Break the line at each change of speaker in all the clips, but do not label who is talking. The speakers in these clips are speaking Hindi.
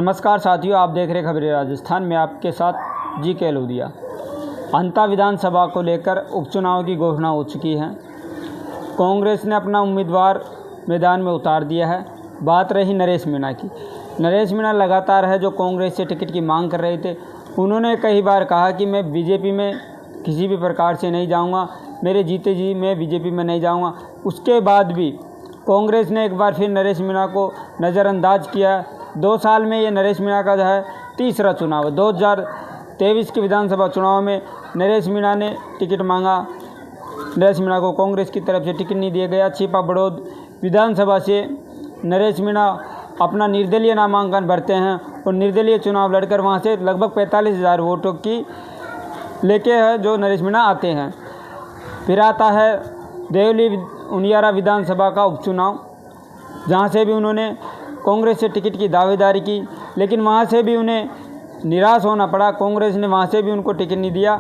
नमस्कार साथियों, आप देख रहे खबरें राजस्थान में। आपके साथ जी के लोधिया। अंता विधानसभा को लेकर उपचुनाव की घोषणा हो चुकी है। कांग्रेस ने अपना उम्मीदवार मैदान में उतार दिया है। बात रही नरेश मीणा की। नरेश मीणा लगातार है जो कांग्रेस से टिकट की मांग कर रहे थे। उन्होंने कई बार कहा कि मैं बीजेपी में किसी भी प्रकार से नहीं जाऊंगा, मेरे जीते जी मैं बीजेपी में नहीं जाऊंगा। उसके बाद भी कांग्रेस ने एक बार फिर नरेश मीणा को नज़रअंदाज किया। 2 साल में ये नरेश मीणा का जो है तीसरा चुनाव है। 2023 के विधानसभा चुनाव में नरेश मीणा ने टिकट मांगा। नरेश मीणा को कांग्रेस की तरफ से टिकट नहीं दिया गया। छिपा बड़ौद विधानसभा से नरेश मीणा अपना निर्दलीय नामांकन भरते हैं और निर्दलीय चुनाव लड़कर वहाँ से लगभग 45,000 वोटों की लेके है जो नरेश मीणा आते हैं। फिर आता है देवली उनियारा विधानसभा का उपचुनाव, जहाँ से भी उन्होंने कांग्रेस से टिकट की दावेदारी की, लेकिन वहाँ से भी उन्हें निराश होना पड़ा। कांग्रेस ने वहाँ से भी उनको टिकट नहीं दिया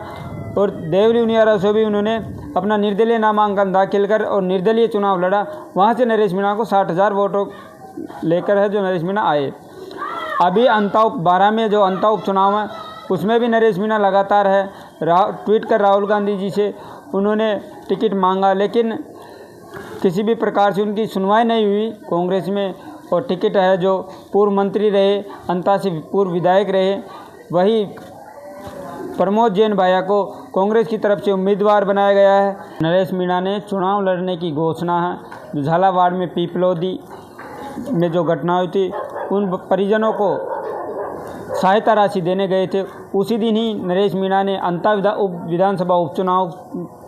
और देवली उनियारा से भी उन्होंने अपना निर्दलीय नामांकन दाखिल कर और निर्दलीय चुनाव लड़ा। वहाँ से नरेश मीणा को 60,000 वोटों लेकर है जो नरेश मीणा आए। अभी अंता 12 में जो अंता उपचुनाव है उसमें भी नरेश मीणा लगातार है। ट्वीट कर राहुल गांधी जी से उन्होंने टिकट मांगा, लेकिन किसी भी प्रकार से उनकी सुनवाई नहीं हुई कांग्रेस में। और टिकट है जो पूर्व मंत्री रहे, अंता से पूर्व विधायक रहे, वही प्रमोद जैन भैया को कांग्रेस की तरफ से उम्मीदवार बनाया गया है। नरेश मीणा ने चुनाव लड़ने की घोषणा है। झालावाड़ में पीपलोदी में जो घटना हुई थी, उन परिजनों को सहायता राशि देने गए थे। उसी दिन ही नरेश मीणा ने अंता विधानसभा उपचुनाव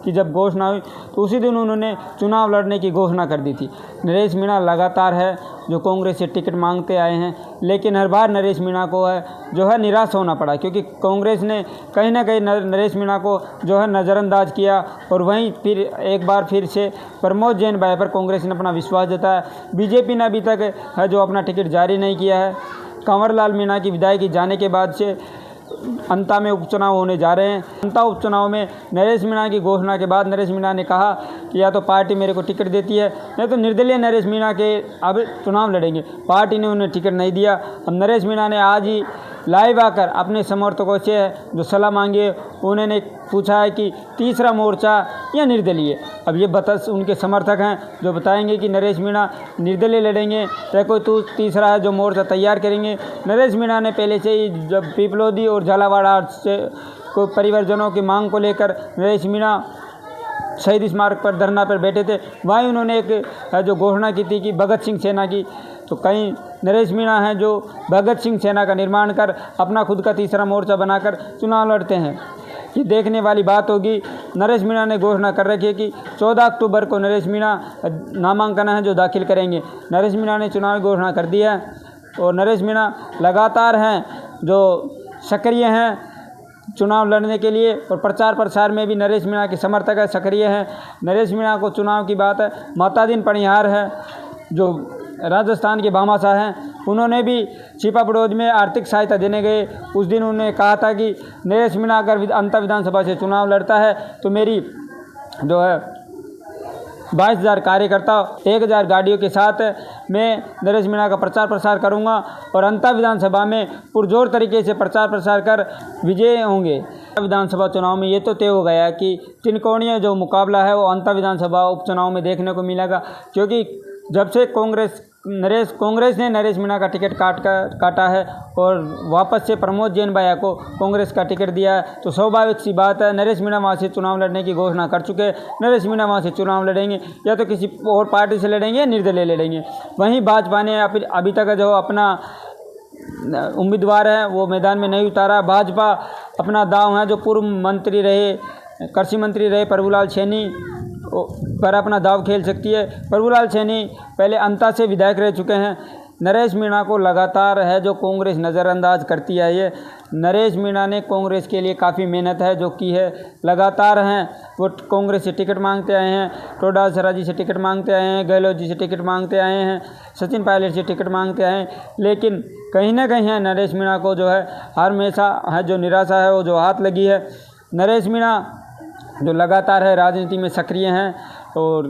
की जब घोषणा हुई तो उसी दिन उन्होंने चुनाव लड़ने की घोषणा कर दी थी। नरेश मीणा लगातार है जो कांग्रेस से टिकट मांगते आए हैं, लेकिन हर बार नरेश मीणा को है जो है निराश होना पड़ा, क्योंकि कांग्रेस ने कहीं ना कहीं नरेश मीणा को जो है नज़रअंदाज किया। और वहीं फिर एक बार फिर से प्रमोद जैन भाई पर कांग्रेस ने अपना विश्वास जताया। बीजेपी ने अभी तक है जो अपना टिकट जारी नहीं किया है। कंवरलाल मीणा की विदाई जाने के बाद से अंता में उपचुनाव होने जा रहे हैं। अंता उपचुनाव में नरेश मीणा की घोषणा के बाद नरेश मीणा ने कहा कि या तो पार्टी मेरे को टिकट देती है, नहीं तो निर्दलीय नरेश मीणा के अब चुनाव लड़ेंगे। पार्टी ने उन्हें टिकट नहीं दिया। अब नरेश मीणा ने आज ही लाइव आकर अपने समर्थकों से जो सलाह मांगी है, उन्होंने पूछा है कि तीसरा मोर्चा या निर्दलीय। अब ये उनके समर्थक हैं जो बताएंगे कि नरेश मीणा निर्दलीय लड़ेंगे या कोई तीसरा है जो मोर्चा तैयार करेंगे। नरेश मीणा ने पहले से ही जब पीपलोदी और झालावाड़ से को परिवारजनों की मांग को लेकर नरेश मीणा शहीद स्मारक पर धरना पर बैठे थे, वहीं उन्होंने एक जो घोषणा की थी कि भगत सिंह सेना की। तो कहीं नरेश मीणा हैं जो भगत सिंह सेना का निर्माण कर अपना खुद का तीसरा मोर्चा बनाकर चुनाव लड़ते हैं। ये देखने वाली बात होगी। नरेश मीणा ने घोषणा कर रखी है कि 14 अक्टूबर को नरेश मीणा नामांकन है जो दाखिल करेंगे। नरेश मीणा ने चुनाव की घोषणा कर दी है और नरेश मीणा लगातार हैं जो सक्रिय हैं चुनाव लड़ने के लिए। और प्रचार प्रसार में भी नरेश मीणा के समर्थक है, सक्रिय हैं। नरेश मीणा को चुनाव की बात है। मातादीन पणिहार है जो राजस्थान के भामाशाह हैं, उन्होंने भी छिपा बड़ौद में आर्थिक सहायता देने गए। उस दिन उन्होंने कहा था कि नरेश मीणा अगर अंता विधानसभा से चुनाव लड़ता है तो मेरी जो है 22,000 कार्यकर्ता 1,000 गाड़ियों के साथ मैं नरेश मीणा का प्रचार प्रसार करूंगा और अंता विधानसभा में पुरजोर तरीके से प्रचार प्रसार कर विजय होंगे। विधानसभा चुनाव में ये तो तय हो गया कि त्रिकोणीय जो मुकाबला है वो अंता विधानसभा उपचुनाव में देखने को मिलेगा, क्योंकि जब से कांग्रेस ने नरेश मीणा का टिकट काटा है और वापस से प्रमोद जैन भैया को कांग्रेस का टिकट दिया है, तो स्वाभाविक सी बात है नरेश मीणा वहाँ से चुनाव लड़ने की घोषणा कर चुके हैं। नरेश मीणा वहाँ से चुनाव लड़ेंगे या तो किसी और पार्टी से लड़ेंगे या निर्दलीय लड़ेंगे। वहीं भाजपा ने अभी तक जो अपना उम्मीदवार है वो मैदान में नहीं उतारा। भाजपा अपना दांव है जो पूर्व मंत्री रहे, कृषि मंत्री रहे प्रभुलाल सैनी पर अपना दाव खेल सकती है। प्रभुलाल सैनी पहले अंता से विधायक रह चुके हैं। नरेश मीणा को लगातार है जो कांग्रेस नज़रअंदाज करती है। ये नरेश मीणा ने कांग्रेस के लिए काफ़ी मेहनत है जो की है, लगातार हैं वो कांग्रेस से टिकट मांगते आए हैं। टोडासरा जी से टिकट मांगते आए हैं, गहलोत जी से टिकट मांगते आए हैं, सचिन पायलट से टिकट मांगते आए हैं, लेकिन कहीं ना कहीं है नरेश मीणा को जो है हर हमेशा है जो निराशा है वो जो हाथ लगी है। नरेश मीणा जो लगातार है राजनीति में सक्रिय हैं और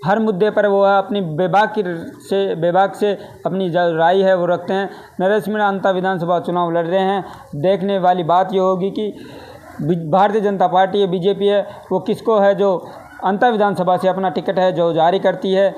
हर मुद्दे पर वो अपनी बेबाक से अपनी जो राय है वो रखते हैं। नरेश मीणा अंता विधानसभा चुनाव लड़ रहे हैं। देखने वाली बात ये होगी कि भारतीय जनता पार्टी है, बीजेपी है, वो किसको है जो अंता विधानसभा से अपना टिकट है जो जारी करती है।